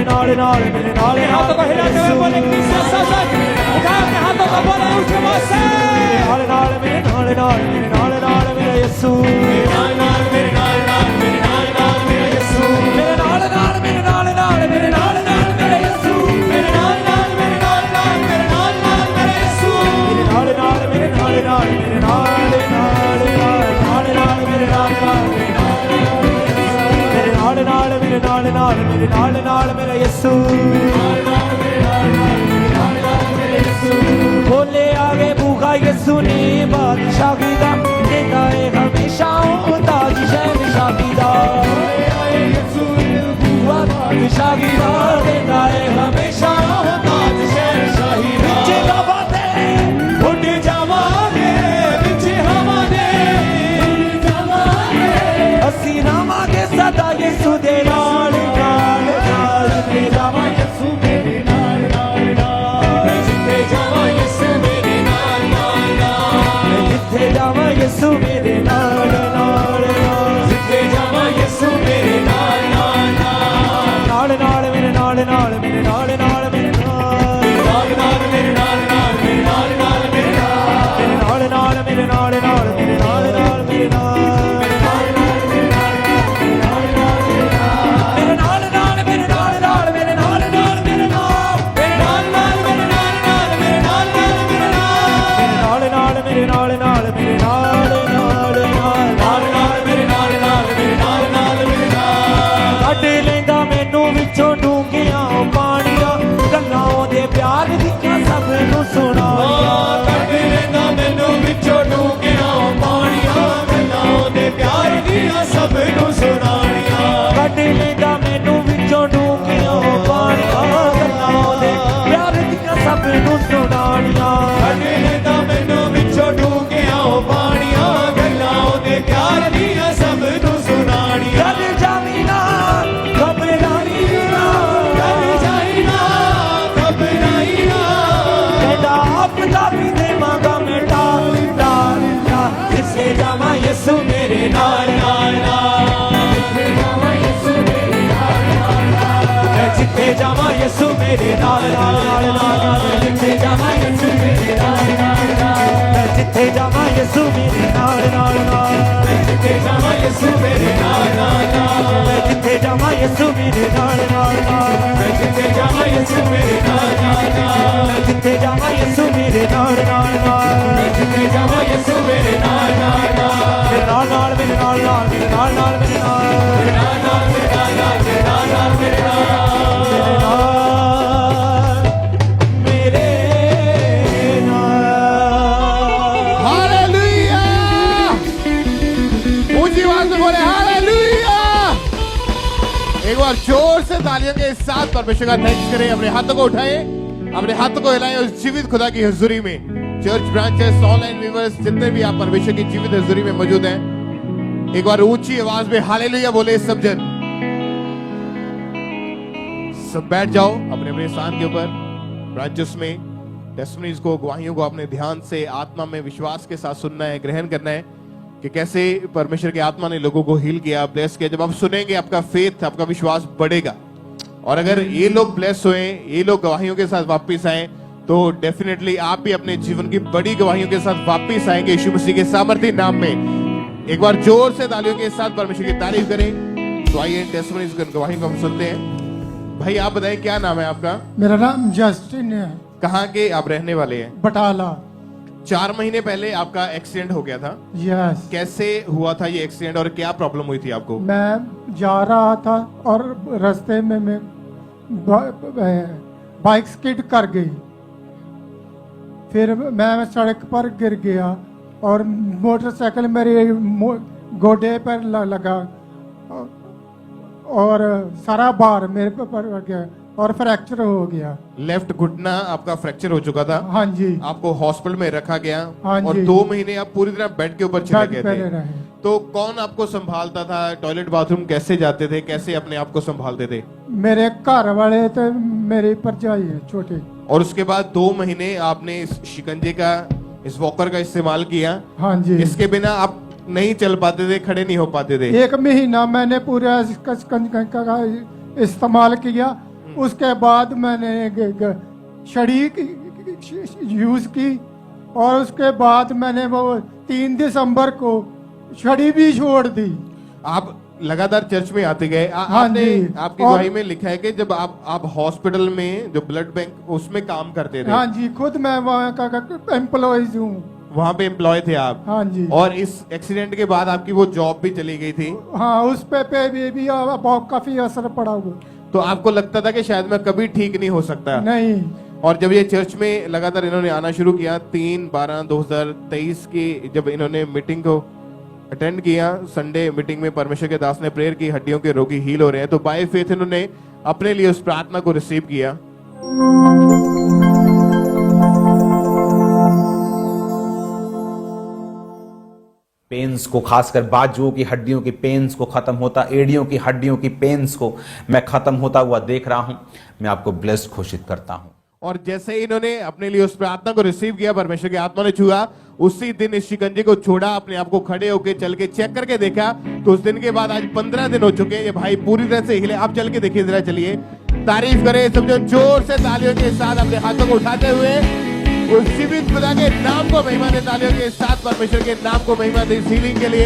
नाल नाल मेरे नाल हाथों को हिलाते हुए बोले उठा अपने हाथों को बोले ऊंचे आवाज से नाल नाल मेरे नाल नाल मेरे नाल नाल मेरा यीशु मेरे नाल नाल मेरे नाल नाल मेरे नाल नाल मेरा यीशु मेरे नाल नाल मेरे नाल नाल मेरे नाल नाल मेरा यीशु मेरे नाल नाल मेरे नाल नाल मेरे नाल नाल मेरा यीशु मेरे नाल नाल मेरे नाल नाल मेरे नाल नाल नाल नाल मेरे नाल नाल मेरे नाल नाल मेरे नाल नाल मेरे नाल नाल मेरा यीशु बोले आगे भूखा यीशु ने बादशाही दा देता है हमेशा ताज शहंशाही दा बादशाही दा देता है हमेशा ताज शहंशाही दा विच गावांदे उड़ जावांगे विच हवांगे असीं रहांगे सदा यीशु दे नाल नाल नाल ते जावां यीशु मेरे नाल नाल नाल जिथे जावां यीशु मेरे नाल नाल नाल जिथे जावां यीशु मेरे नाल नाल नाल जिथे जावां यीशु मेरे नाल नाल नाल नाल मेरे नाल नाल मेरे नाल नाल मेरे नाल नाल मेरे नाल नाल मेरे नाल नाल मेरे नाल मेरे नाल नाल मेरे नाल नाल मेरे नाल नाल मेरे नाल नाल मेरे नाल नाल मेरे नाल मेरे नाल नाल मेरे नाल नाल मेरे नाल नाल मेरे नाल नाल मेरे नाल ਕੱਢ ਲੈਂਦਾ ਮੈਨੂੰ ਵਿੱਚੋਂ ਡੂੰਘੀਆਂ ਪਾਣੀਆਂ ਗੱਲਾਂ ਉਹਦੇ ਪਿਆਰ ਦੀਆਂ ਸਭ ਨੂੰ ਸੁਣਾਈਆਂ ਕੱਢ ਲੈਂਦਾ ਮੈਨੂੰ ਵਿੱਚੋਂ ਡੂੰਘੀਆਂ ਪਾਣੀਆਂ ਗੱਲਾਂ ਉਹਦੇ ਪਿਆਰ ਦੀਆਂ ਸਭ ਨੂੰ ਸੁਣਾਣੀਆਂ ਕੱਢ ਲੈਂਦਾ ਮੈਨੂੰ ਵਿੱਚੋਂ ਡੂੰਘੀਆਂ ਪਾਣੀਆਂ ਗੱਲਾਂ ਉਹਦੇ ਪਿਆਰ ਦੀਆਂ ਸਭ ਨੂੰ ਸੁਣਾਈਆਂ ਕੱਢ ਲੈਂਦਾ ਮੈਨੂੰ ਵਿੱਚੋਂ ਡੂੰਘੀਆਂ ਪਾਣੀਆਂ ਗੱਲਾਂ ਉਹਦੇ ਪਿਆਰ ਦੀਆਂ ਸਭ ਨੂੰ ਸੁਣਾਣੀਆਂ ਚੱਲ ਜਾਵੀਂ ਨਾ ਘਬਰਾਈ ਨਾ ਚੱਲ ਜਾਈ ਨਾ ਘਬਰਾਈ ਨਾ ਕਹਿੰਦਾ ਆਪਦਾ ਵੀ ਦੇਵਾਂਗਾ ਮੈਂ ਢਾਲ ਢਾਲ ਢਾਲ ਜਿੱਥੇ ਜਾਵਾਂ ਯਿਸੂ ਮੇਰੇ ਨਾਲ ਨਾਲ ਜਿੱਥੇ ਜਾਵਾਂ ਯਿਸੂ ਮੇਰੇ ਨਾਲ ਜਿੱਥੇ ਜਾਵਾਂ ਯਿਸੂ ਮੇਰੇ ਨਾਲ ਜਿੱਥੇ ਜਾਵਾਂ ਯਿਸੂ ਮੇਰੇ ਨਾਲ ਜਿੱਥੇ ਜਾਵਾਂ ਯਿਸੂ ਮੇਰੇ ਨਾਲ ਜਿੱਥੇ ਜਾਵਾਂ ਯਿਸੂ ਮੇਰੇ ਨਾਲ ਜਿੱਥੇ ਜਾਵਾਂ ਯਿਸੂ ਮੇਰੇ ਨਾਲ ਜਿੱਥੇ ਜਾਵਾਂ ਯਿਸੂ ਮੇਰੇ ਨਾਲ ਜਿੱਥੇ ਜਾਵਾਂ ਯਿਸੂ ਮੇਰੇ ਨਾਲ ਜਿੱਥੇ ਜਾਵਾਂ ਯਿਸੂ ਮੇਰੇ ਨਾਲ ਮੇਰੇ ਨਾਲ ਮੇਰੇ ਨਾਲ ਮੇਰੇ ਨਾਲ ਮੇਰੇ ਨਾਲ एक बार जोर से तालियों के साथ परमेश्वर का थैंक्स करें। अपने हाथों को उठाएं, अपने हाथों को हिलाएं उस जीवित खुदा की हुजूरी में। चर्च ब्रांचेस, ऑनलाइन व्यूअर्स, जितने भी आप परमेश्वर की जीवित हुजूरी में मौजूद हैं, एक बार ऊंची आवाज में हालेलुया बोले सब जन। सब बैठ जाओ अपने अपने स्थान के ऊपर। ब्रांचेस में टेस्टिमनीज को, गवाहियों को अपने ध्यान से आत्मा में विश्वास के साथ सुनना है, ग्रहण करना है कि कैसे परमेश्वर की आत्मा ने लोगों को हील किया, ब्लेस किया। जब आप सुनेंगे आपका फेथ, आपका विश्वास बढ़ेगा। और अगर ये लोग ब्लेस हुए, ये लोग गवाहियों के साथ वापस आए, तो डेफिनेटली आप भी अपने जीवन की बड़ी गवाहियों के साथ वापस आएंगे यीशु मसीह के सामर्थ्य नाम में। एक बार जोर से तालियों के साथ परमेश्वर की तारीफ करें। तो आइए टेस्टिमनीज गवाही को हम सुनते हैं। भाई आप बताएं क्या नाम है आपका? मेरा नाम जस्टिन है। कहाँ के आप रहने वाले हैं? बटाला। 4 महीने पहले आपका एक्सीडेंट हो गया था। यस। कैसे हुआ था ये एक्सीडेंट और क्या प्रॉब्लम हुई थी आपको? मैं जा रहा था और रास्ते में मैं बाइक स्किड कर गई, फिर मैं सड़क पर गिर गया और मोटरसाइकिल मेरे गोडे पर लगा और सारा बार मेरे पर गया और फ्रैक्चर हो गया। लेफ्ट घुटना आपका फ्रैक्चर हो चुका था। हाँ जी। आपको हॉस्पिटल में रखा गया। हाँ और जी। 2 महीने आप पूरी तरह बेड के ऊपर चले गए थे। रहे। तो कौन आपको संभालता था? टॉयलेट बाथरूम कैसे जाते थे? कैसे अपने आप को संभालते थे? मेरे घर वाले थे, मेरी भरजाई है छोटी। और उसके बाद 2 महीने आपने इस शिकंजे का, इस वॉकर का इस्तेमाल किया। हाँ जी। इसके बिना आप नहीं चल पाते थे, खड़े नहीं हो पाते थे। 1 महीना मैंने पूरा इसका इस्तेमाल किया उसके बाद मैंने छड़ी यूज की और उसके बाद मैंने वो 3 दिसंबर को छड़ी भी छोड़ दी। आप लगातार चर्च में आते गए। हाँ आपने जी। आपकी और- गवाही में लिखा है कि जब आप हॉस्पिटल में जो ब्लड बैंक उसमें काम करते थे, हाँ जी, खुद मैं वहाँ का एम्प्लॉयज हूँ। वहां पे एम्प्लॉय थे आप। हाँ जी। और इस एक्सीडेंट के बाद आपकी वो जॉब भी चली गई थी, हाँ, उस पे भी बहुत काफी असर पड़ा हुआ। तो आपको लगता था कि शायद मैं कभी ठीक नहीं हो सकता। नहीं, और जब ये चर्च में लगातार इन्होंने आना शुरू किया 3/12/2023 की जब इन्होंने मीटिंग को अटेंड किया, संडे मीटिंग में परमेश्वर के दास ने प्रेयर की, हड्डियों के रोगी हील हो रहे हैं, तो बाय फेथ इन्होंने अपने लिए उस प्रार्थना को रिसीव किया। पेन्स को, खासकर बाजुओं की हड्डियों की पेन्स को खत्म होता, एड़ियों की हड्डियों की पेन्स को मैं खत्म होता हुआ देख रहा हूं। मैं आपको ब्लेस्ड घोषित करता हूं। और जैसे ही इन्होंने अपने लिए उस प्रार्थना को रिसीव किया, परमेश्वर की आत्मा ने छुआ, उसी दिन इस शिकंजे को छोड़ा, अपने आप को खड़े होकर चल के चेक करके देखा, तो उस दिन के बाद आज 15 दिन हो चुके हैं, ये भाई पूरी तरह से हिले। आप चल के देखिए जरा, चलिए तारीफ करें सब जो जोर से तालियों के साथ अपने हाथों को उठाते हुए उस जीवित खुदा के नाम को महिमा दे, तालियों के साथ परमेश्वर के नाम को महिमा दे। इस हीलिंग के लिए,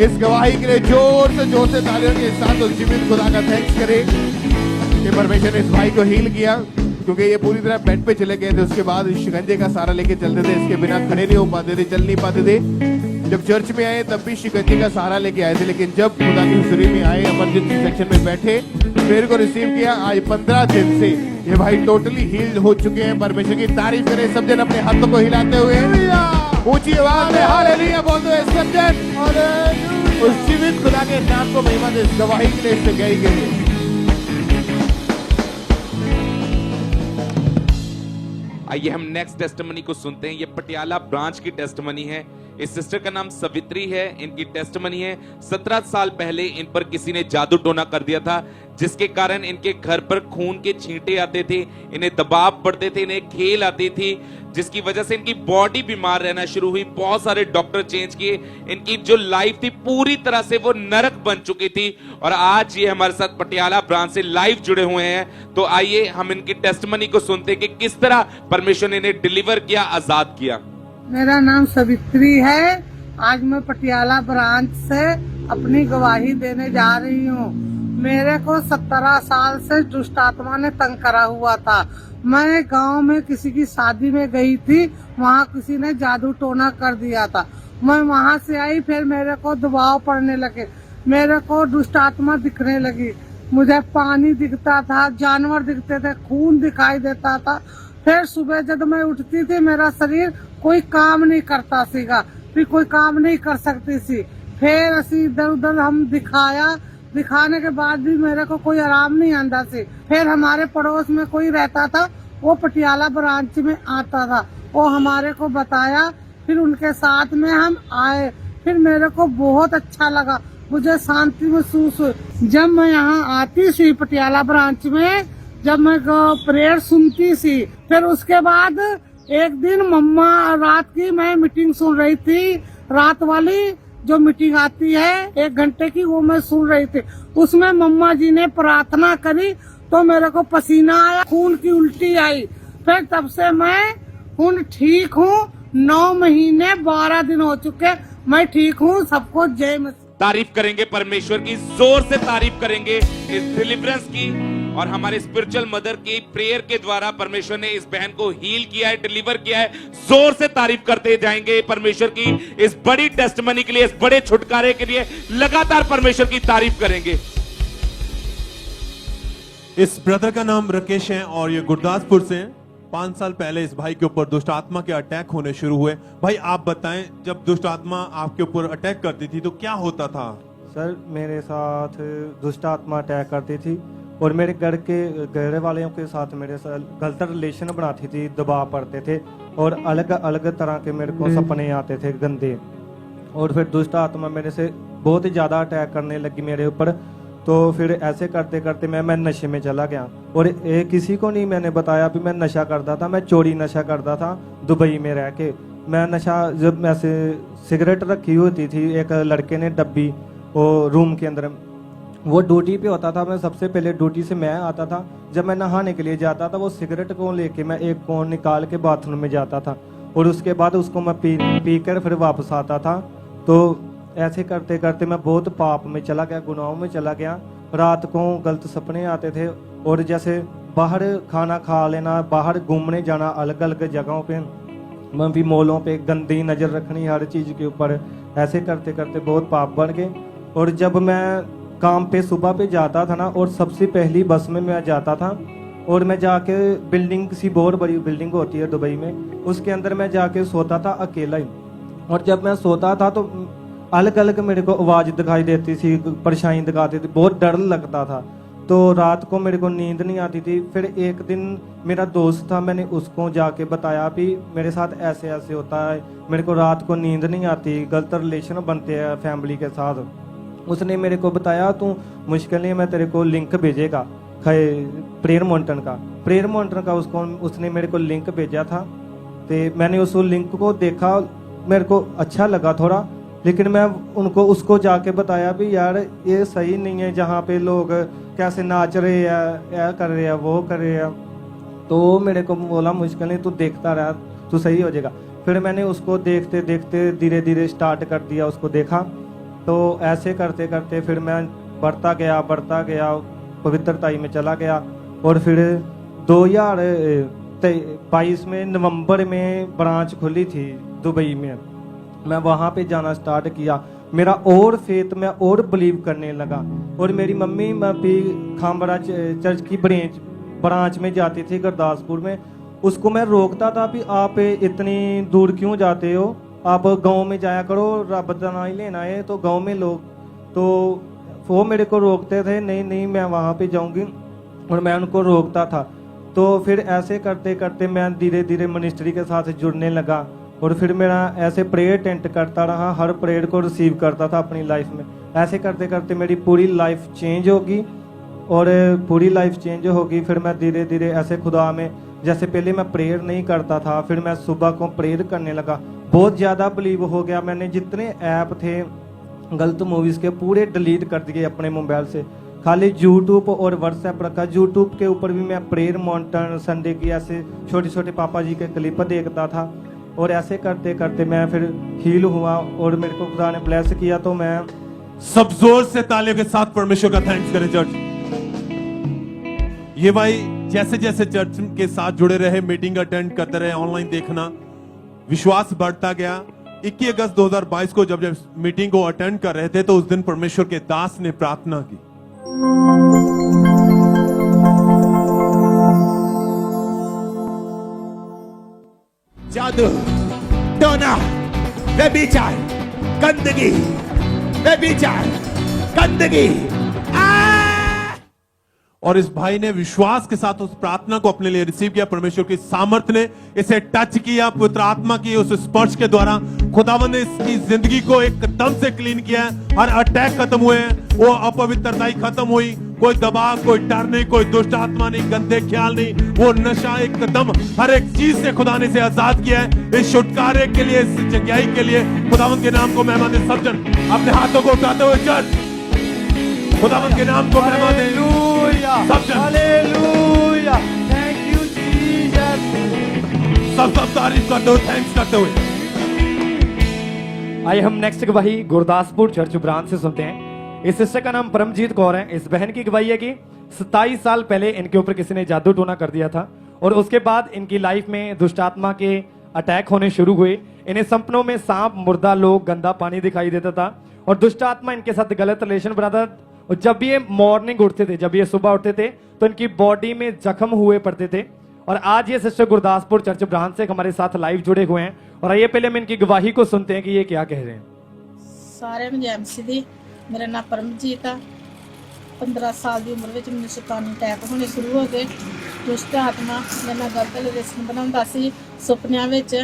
इस गवाही के लिए जोर से तालियों के साथ उस जीवित खुदा का थैंक्स करें कि परमेश्वर ने इस भाई को हील किया, क्योंकि ये पूरी तरह बेड पे चले गए थे। उसके बाद इस शिकंजे का सहारा लेके चलते थे, इसके बिना खड़े नहीं हो पाते थे, चल नहीं पाते थे। जब चर्च में आए तब भी शिकंजे का सहारा लेके आए थे, लेकिन जब खुदा की हुजूरी में आए, इमरजेंसी सेक्शन में बैठे, प्रेयर को रिसीव किया, आज 15 दिन से ये भाई टोटली हील हो चुके हैं। परमेश्वर की तारीफ करें सब जन अपने हाथों को हिलाते हुए, ऊंची आवाज में हालेलुया बोलते हुए सब जन उस जीवित खुदा के नाम को महिमा दे। इस गवाही के लिए, इस गवाही के लिए आइए हम नेक्स्ट टेस्टिमनी को सुनते हैं। ये पटियाला ब्रांच की टेस्टिमनी है। इस सिस्टर का नाम सवित्री है। इनकी टेस्टिमनी है 17 साल पहले इन पर किसी ने जादू टोना कर दिया था, जिसके कारण इनके घर पर खून के छींटे आते थे, इन्हें दबाव पड़ते थे, इन्हें खेल आती थी, जिसकी वजह से इनकी बॉडी बीमार रहना शुरू हुई। बहुत सारे डॉक्टर चेंज किए, इनकी जो लाइफ थी पूरी तरह से वो नरक बन चुकी थी। और आज ये हमारे साथ पटियाला ब्रांच से लाइव जुड़े हुए हैं। तो आइए हम इनकी टेस्टिमनी को सुनते हैं कि किस तरह परमेश्वर ने इन्हें डिलीवर किया, आजाद किया। मेरा नाम सवित्री है। आज मैं पटियाला ब्रांच से अपनी गवाही देने जा रही हूँ। मेरे को 17 साल से दुष्ट आत्मा ने तंग करा हुआ था। मैं गांव में किसी की शादी में गई थी, वहाँ किसी ने जादू टोना कर दिया था। मैं वहाँ से आई, फिर मेरे को दबाव पड़ने लगे, मेरे को दुष्ट आत्मा दिखने लगी, मुझे पानी दिखता था, जानवर दिखते थे, खून दिखाई देता था। फिर सुबह जब मैं उठती थी मेरा शरीर कोई काम नहीं करता सीगा, फिर कोई काम नहीं कर सकती सी। फिर असी इधर उधर हम दिखाने के बाद भी मेरे को कोई आराम नहीं आंदा सी। फिर हमारे पड़ोस में कोई रहता था, वो पटियाला ब्रांच में आता था, वो हमारे को बताया, फिर उनके साथ में हम आए। फिर मेरे को बहुत अच्छा लगा, मुझे शांति महसूस हुई। जब मैं यहाँ आती सी पटियाला ब्रांच में, जब मैं प्रेयर सुनती सी, फिर उसके बाद एक दिन मम्मा रात की मैं मीटिंग सुन रही थी, रात वाली जो मीटिंग आती है 1 घंटे की, वो मैं सुन रही थी। उसमें मम्मा जी ने प्रार्थना करी तो मेरे को पसीना आया, खून की उल्टी आई। फिर तब से मैं खून ठीक हूँ। 9 महीने 12 दिन हो चुके, मैं ठीक हूँ। सबको जय मसीह। तारीफ करेंगे परमेश्वर की, जोर से तारीफ करेंगे इस डिलीवरेंस की। और हमारे स्पिरिचुअल मदर की प्रेयर के द्वारा परमेश्वर ने इस बहन को हील किया है, डिलीवर किया है। जोर से तारीफ करते जाएंगे परमेश्वर की इस बड़ी टेस्टिमनी के लिए, इस बड़े छुटकारे के लिए लगातार परमेश्वर की तारीफ करेंगे। इस ब्रदर का नाम राकेश है और ये गुरदासपुर से हैं। 5 साल पहले इस भाई के ऊपर दुष्ट आत्मा के अटैक होने शुरू हुए। भाई आप बताएं, जब दुष्ट आत्मा आपके ऊपर अटैक करती थी तो क्या होता था? सर मेरे साथ दुष्ट आत्मा अटैक करती थी और मेरे घर वालों के साथ मेरे साथ गलत रिलेशन बनाती थी, दबाव पड़ते थे और अलग अलग तरह के मेरे को सपने आते थे गंदे। और फिर दुष्ट आत्मा मेरे से बहुत ही ज़्यादा अटैक करने लगी मेरे ऊपर। तो फिर ऐसे करते करते मैं नशे में चला गया और किसी को नहीं मैंने बताया भी मैं नशा करता था। मैं चोरी नशा करता था दुबई में रह के। मैं नशा, जब ऐसे सिगरेट रखी होती थी, एक लड़के ने डब्बी वो रूम के अंदर वो ड्यूटी पे होता था, मैं सबसे पहले ड्यूटी से मैं आता था, जब मैं नहाने के लिए जाता था वो सिगरेट को लेके मैं एक कोन निकाल के बाथरूम में जाता था और उसके बाद उसको मैं पी कर फिर वापस आता था। तो ऐसे करते करते मैं बहुत पाप में चला गया, गुनाहों में चला गया। रात को गलत सपने आते थे और जैसे बाहर खाना खा लेना, बाहर घूमने जाना अलग अलग जगहों पे, मैं भी मॉलों पे गंदी नज़र रखनी हर चीज़ के ऊपर। ऐसे करते करते बहुत पाप बढ़ गए। और जब मैं काम पे सुबह पे जाता था ना, और सबसे पहली बस में मैं जाता था और मैं जाके बिल्डिंग, किसी बहुत बड़ी बिल्डिंग होती है दुबई में, उसके अंदर मैं जाके सोता था अकेला ही। और जब मैं सोता था तो अलग अलग मेरे को आवाज़ दिखाई देती थी, परेशानी दिखाती थी, बहुत डर लगता था। तो रात को मेरे को नींद नहीं आती थी। फिर एक दिन मेरा दोस्त था, मैंने उसको जाके बताया भी मेरे साथ ऐसे ऐसे होता है, मेरे को रात को नींद नहीं आती, गलत रिलेशन बनते हैं फैमिली के साथ। उसने मेरे को बताया तू मुश्किल नहीं, मैं तेरे को लिंक भेजेगा प्रेयर माउंटेन का उसने मेरे को लिंक भेजा था। तो मैंने उस लिंक को देखा, मेरे को अच्छा लगा थोड़ा, लेकिन मैं उसको जाके बताया भी यार ये सही नहीं है, जहाँ पे लोग कैसे नाच रहे हैं, यह कर रहे हैं, वो कर रहे हैं। तो मेरे को बोला मुश्किल नहीं, तू देखता रहा, तू सही हो जाएगा। फिर मैंने उसको देखते देखते धीरे धीरे स्टार्ट कर दिया, उसको देखा। तो ऐसे करते करते फिर मैं बढ़ता गया पवित्रताई में चला गया। और फिर 2022 में नवंबर में ब्रांच खुली थी दुबई में, मैं वहाँ पे जाना स्टार्ट किया। मेरा और फेथ में और बिलीव करने लगा। और मेरी मम्मी भी खामबड़ा चर्च की ब्रांच में जाती थी गुरदासपुर में, उसको मैं रोकता था भी आप इतनी दूर क्यों जाते हो, आप गांव में जाया करो, रब का नाम ही लेना है। तो गांव में लोग तो वो मेरे को रोकते थे, नहीं मैं वहाँ पे जाऊँगी, और मैं उनको रोकता था। तो फिर ऐसे करते करते मैं धीरे धीरे मिनिस्ट्री के साथ जुड़ने लगा। और फिर मेरा ऐसे प्रेयर अटेंड करता रहा, हर प्रेयर को रिसीव करता था अपनी लाइफ में। ऐसे करते करते मेरी पूरी लाइफ चेंज होगी। और पूरी लाइफ चेंज होगी। फिर मैं धीरे धीरे ऐसे खुदा में, जैसे पहले मैं प्रेयर नहीं करता था, फिर मैं सुबह को प्रेयर करने लगा, बहुत ज़्यादा बिलीव हो गया। मैंने जितने ऐप थे गलत मूवीज़ के पूरे डिलीट कर दिए अपने मोबाइल से, खाली यूट्यूब और व्हाट्सएप रखा। यूट्यूब के ऊपर भी मैं प्रेयर माउंटेन संडे की ऐसे छोटे छोटे पापा जी के क्लिप देखता था। और ऐसे करते करते मैं फिर हील हुआ और मेरे को खुदा ने ब्लेस किया। तो मैं सब जोर से तालियों के साथ परमेश्वर का थैंक्स करें चर्च। ये भाई जैसे जैसे चर्च के साथ जुड़े रहे, मीटिंग अटेंड करते रहे, ऑनलाइन देखना, विश्वास बढ़ता गया। 21 अगस्त 2022 को जब मीटिंग को अटेंड कर रहे थे तो उस दिन परमेश्वर के दास ने प्रार्थना की। जादू, टोना, व्यभिचार, गंदगी, व्यभिचार, गंदगी। और इस भाई ने विश्वास के साथ उस प्रार्थना को अपने लिए रिसीव किया। परमेश्वर की सामर्थ ने इसे टच किया, पवित्र आत्मा की उस स्पर्श के द्वारा खुदावंद ने इसकी जिंदगी को एकदम से क्लीन किया। हर अटैक खत्म हुए, वो अपवित्रता खत्म हुई, कोई दबाव, कोई डर नहीं, कोई दुष्ट आत्मा नहीं, गंदे ख्याल नहीं, वो नशा एकदम हर एक चीज से खुदा ने इसे आजाद किया है। इस छुटकारे के लिए, इस जगह के लिए खुदावंद के नाम को महिमा दे। सब जन अपने हाथों को उठाते हुए चर्च खुदावंद के नाम को महिमा दे। सब जन हालेलुया, थैंक यू जीसस। सब तारीफ करते हुए, थैंक्स करते हुए। आइए हम नेक्स्ट गवाही गुरदासपुर चर्च ब्रांच से सुनते हैं। इस सिस्टर का नाम परमजीत कौर है। इस बहन की गवाही है कि 27 साल पहले इनके ऊपर किसी ने जादू टोना कर दिया था और उसके बाद इनकी लाइफ में दुष्ट आत्मा के अटैक होने शुरू हुए। इन्हें सपनों में सांप, मुर्दा लोग, गंदा पानी दिखाई देता था और दुष्ट आत्मा इनके साथ गलत रिलेशन बनाता था। और जब ये मॉर्निंग उठते थे, जब ये सुबह उठते थे तो इनकी बॉडी में जख्म हुए पड़ते थे। और आज ये सिस्टर गुरदासपुर चर्च ब्रांच से हमारे साथ लाइव जुड़े हुए हैं। और आइए पहले हम इनकी गवाही को सुनते हैं कि ये क्या कह रहे हैं। सारे में एमसी दी, मेरा नाम परमजीत है। 15 साल की उम्र में मैंने शैतानी अटैक होने शुरू हो गए। दुष्ट आत्मा मेरे नाल गलत रिलेशन बनाता सी। सुपनिया विच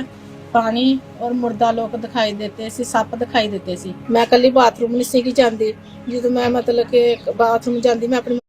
पानी और मुर्दा लोग दिखाई देते सी, सप दिखाई देते सी। मैं कली बाथरूम नहीं सी जाती। जो मैं मतलब कि बाथरूम जाती, मैं अपनी